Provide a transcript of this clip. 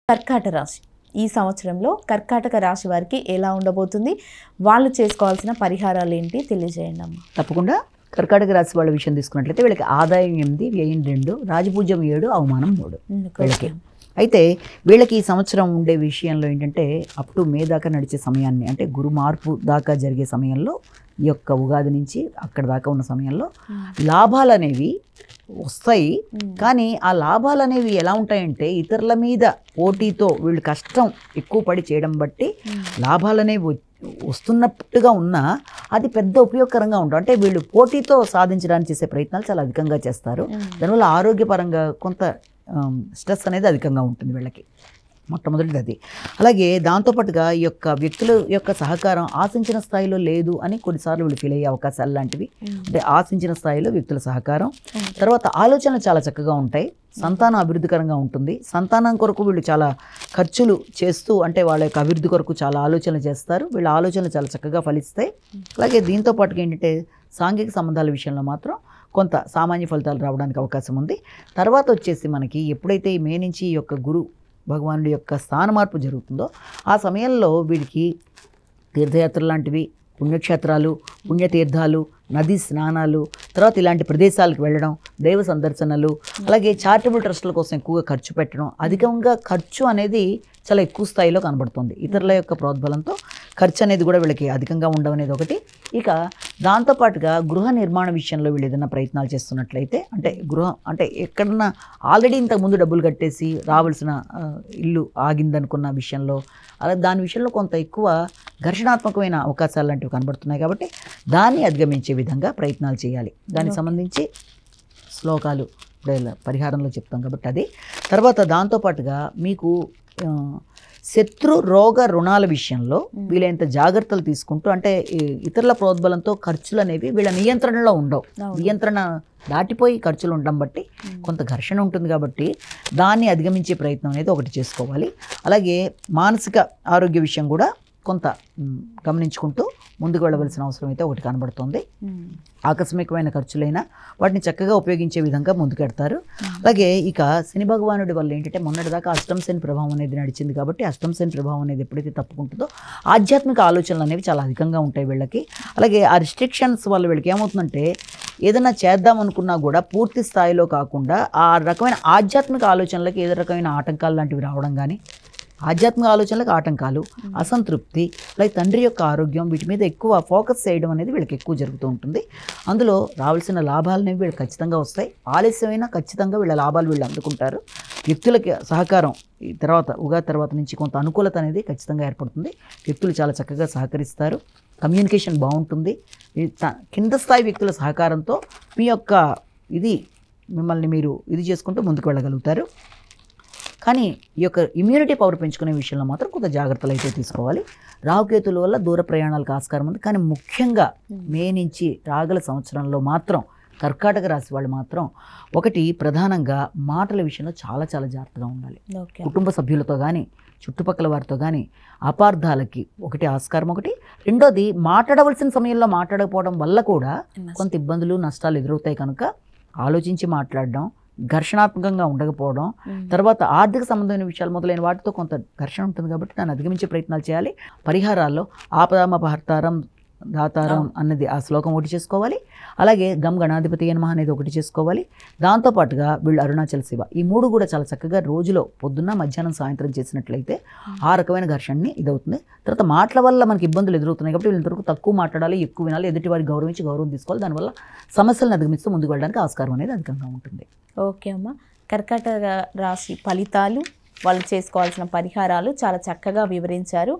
కర్కాటక రాశి ఈ సంవత్సరంలో కర్కాటక రాశి వారికి ఎలా ఉండబోతుంది, వాళ్ళు చేసుకోవాల్సిన పరిహారాలు ఏంటి తెలియజేయండి అమ్మ. తప్పకుండా. కర్కాటక రాశి వాళ్ళ విషయం తీసుకున్నట్లయితే వీళ్ళకి ఆదాయం 8, వ్యయం 2, రాజపూజ్యం 7, అవమానం 3 వీళ్ళకి. అయితే వీళ్ళకి ఈ సంవత్సరం ఉండే విషయంలో ఏంటంటే అప్ టు మే దాకా నడిచే సమయాన్ని, అంటే గురు మార్పు దాకా జరిగే సమయంలో, ఈ యొక్క ఉగాది నుంచి అక్కడ దాకా ఉన్న సమయంలో లాభాలు అనేవి వస్తాయి. కానీ ఆ లాభాలు అనేవి ఎలా ఉంటాయంటే ఇతరుల మీద పోటీతో వీళ్ళు కష్టం ఎక్కువ పడి చేయడం బట్టి లాభాలు అనేవి వస్తున్నట్టుగా ఉన్నా అది పెద్ద ఉపయోగకరంగా ఉంటుంది. అంటే వీళ్ళు పోటీతో సాధించడానికి చేసే ప్రయత్నాలు చాలా అధికంగా చేస్తారు. దానివల్ల ఆరోగ్యపరంగా కొంత స్ట్రెస్ అనేది అధికంగా ఉంటుంది వీళ్ళకి. మొట్టమొదటిది అది. అలాగే దాంతోపాటుగా ఈ యొక్క వ్యక్తుల యొక్క సహకారం ఆశించిన స్థాయిలో లేదు అని కొన్నిసార్లు వీళ్ళు ఫీల్ అయ్యే అవకాశాలు లాంటివి. అంటే ఆశించిన స్థాయిలో వ్యక్తుల సహకారం, తర్వాత ఆలోచనలు చాలా చక్కగా ఉంటాయి, సంతానం అభివృద్ధికరంగా ఉంటుంది. సంతానం కొరకు వీళ్ళు చాలా ఖర్చులు చేస్తూ, అంటే వాళ్ళ యొక్క అభివృద్ధి కొరకు చాలా ఆలోచనలు చేస్తారు. వీళ్ళ ఆలోచనలు చాలా చక్కగా ఫలిస్తాయి. అలాగే దీంతో పాటుగా ఏంటంటే సాంఘిక సంబంధాల విషయంలో మాత్రం కొంత సామాన్య ఫలితాలు రావడానికి అవకాశం ఉంది. తర్వాత వచ్చేసి మనకి ఎప్పుడైతే ఈ మే నుంచి ఈ యొక్క గురు భగవానుడి యొక్క స్థాన మార్పు జరుగుతుందో ఆ సమయంలో వీడికి తీర్థయాత్రలు లాంటివి, పుణ్యక్షేత్రాలు, పుణ్యతీర్థాలు, నదీ స్నానాలు, తర్వాత ఇలాంటి ప్రదేశాలకు వెళ్ళడం, దైవ సందర్శనలు, అలాగే చారిటబుల్ ట్రస్టుల కోసం ఎక్కువగా ఖర్చు పెట్టడం, అధికంగా ఖర్చు అనేది చాలా ఎక్కువ స్థాయిలో కనబడుతుంది. ఇతరుల యొక్క ప్రోద్బలంతో ఖర్చు అనేది కూడా వీళ్ళకి అధికంగా ఉండడం అనేది ఒకటి. ఇక దాంతోపాటుగా గృహ నిర్మాణ విషయంలో వీళ్ళు ఏదైనా ప్రయత్నాలు చేస్తున్నట్లయితే, అంటే గృహం అంటే ఎక్కడన్నా ఆల్రెడీ ఇంతకుముందు డబ్బులు కట్టేసి రావాల్సిన ఇల్లు ఆగిందనుకున్న విషయంలో, అలా దాని విషయంలో కొంత ఎక్కువ ఘర్షణాత్మకమైన అవకాశాలు లాంటివి కనబడుతున్నాయి. కాబట్టి దాన్ని అధిగమించే విధంగా ప్రయత్నాలు చేయాలి. దానికి సంబంధించి శ్లోకాలు పరిహారంలో చెప్తాం కాబట్టి అది. తర్వాత దాంతోపాటుగా మీకు శత్రు రోగ రుణాల విషయంలో వీళ్ళంత జాగ్రత్తలు తీసుకుంటూ, అంటే ఇతరుల ప్రోద్బలంతో ఖర్చులు అనేవి వీళ్ళ నియంత్రణలో ఉండవు. నియంత్రణ దాటిపోయి ఖర్చులు ఉండడం బట్టి కొంత ఘర్షణ ఉంటుంది. కాబట్టి దాన్ని అధిగమించే ప్రయత్నం అనేది ఒకటి చేసుకోవాలి. అలాగే మానసిక ఆరోగ్య విషయం కూడా కొంత గమనించుకుంటూ ముందుకు వెళ్ళవలసిన అవసరం అయితే ఒకటి కనబడుతుంది. ఆకస్మికమైన ఖర్చులైనా వాటిని చక్కగా ఉపయోగించే విధంగా ముందుకెడతారు. అలాగే ఇక శని భగవానుడి వల్ల ఏంటంటే మొన్నటిదాకా అష్టమ శని ప్రభావం అనేది నడిచింది. కాబట్టి అష్టమ శని ప్రభావం అనేది ఎప్పుడైతే తప్పుకుంటుందో ఆధ్యాత్మిక ఆలోచనలు అనేవి చాలా అధికంగా ఉంటాయి వీళ్ళకి. అలాగే ఆ రిస్ట్రిక్షన్స్ వల్ల వీళ్ళకి ఏమవుతుందంటే ఏదైనా చేద్దాం అనుకున్నా కూడా పూర్తి స్థాయిలో కాకుండా ఆ రకమైన ఆధ్యాత్మిక ఆలోచనలకి ఏదో రకమైన ఆటంకాలు లాంటివి రావడం కానీ, ఆధ్యాత్మిక ఆలోచనలకు ఆటంకాలు, అసంతృప్తి, అలాగే తండ్రి యొక్క ఆరోగ్యం, వీటి మీద ఎక్కువ ఫోకస్ చేయడం అనేది వీళ్ళకి ఎక్కువ జరుగుతూ ఉంటుంది. అందులో రావాల్సిన లాభాలు అనేవి వీళ్ళు ఖచ్చితంగా వస్తాయి. ఆలస్యమైనా ఖచ్చితంగా వీళ్ళ లాభాలు వీళ్ళు అందుకుంటారు. వ్యక్తులకి సహకారం ఈ తర్వాత ఉగాది తర్వాత నుంచి కొంత అనుకూలత అనేది ఖచ్చితంగా ఏర్పడుతుంది. వ్యక్తులు చాలా చక్కగా సహకరిస్తారు, కమ్యూనికేషన్ బాగుంటుంది. కింద స్థాయి వ్యక్తుల సహకారంతో మీ యొక్క మిమ్మల్ని మీరు ఇది చేసుకుంటూ ముందుకు వెళ్ళగలుగుతారు. కానీ ఈ యొక్క ఇమ్యూనిటీ పవర్ పెంచుకునే విషయంలో మాత్రం కొంత జాగ్రత్తలు అయితే తీసుకోవాలి. రాహుకేతుల వల్ల దూర ప్రయాణాలకు ఆస్కారం ఉంది. కానీ ముఖ్యంగా మే నుంచి రాగల సంవత్సరంలో మాత్రం కర్కాటక రాశి వాళ్ళు మాత్రం ఒకటి ప్రధానంగా మాటల విషయంలో చాలా చాలా జాగ్రత్తగా ఉండాలి. కుటుంబ సభ్యులతో కానీ, చుట్టుపక్కల వారితో కానీ అపార్థాలకి ఒకటి ఆస్కారం. ఒకటి రెండోది మాట్లాడవలసిన సమయంలో మాట్లాడకపోవడం వల్ల కూడా కొంత ఇబ్బందులు, నష్టాలు ఎదురవుతాయి. కనుక ఆలోచించి మాట్లాడడం, ఘర్షణాత్మకంగా ఉండకపోవడం, తర్వాత ఆర్థిక సంబంధమైన విషయాలు మొదలైన వాటితో కొంత ఘర్షణ ఉంటుంది. కాబట్టి దాన్ని అధిగమించే ప్రయత్నాలు చేయాలి. పరిహారాల్లో ఆపదామపహర్తారం దాతారం అన్నది ఆ శ్లోకం ఒకటి చేసుకోవాలి. అలాగే గం గణాధిపతి నమః అనేది ఒకటి చేసుకోవాలి. దాంతోపాటుగా వీళ్ళు అరుణాచల శివ, ఈ మూడు కూడా చాలా చక్కగా రోజులో పొద్దున్న, మధ్యాహ్నం, సాయంత్రం చేసినట్లయితే ఆ రకమైన ఘర్షణని ఇదవుతుంది. తర్వాత మాటల వల్ల మనకి ఇబ్బందులు ఎదురవుతున్నాయి. కాబట్టి వీళ్ళంతవరకు తక్కువ మాట్లాడాలి, ఎక్కువ వినాలి, ఎదుటి వారికి గౌరవించి గౌరవం తీసుకోవాలి. దానివల్ల సమస్యలను అధిగమిస్తూ ముందుకు వెళ్ళడానికి ఆస్కారం అనేది అధికంగా ఉంటుంది. ఓకే అమ్మ. కర్కాటక రాశి ఫలితాలు, వాళ్ళు చేసుకోవాల్సిన పరిహారాలు చాలా చక్కగా వివరించారు.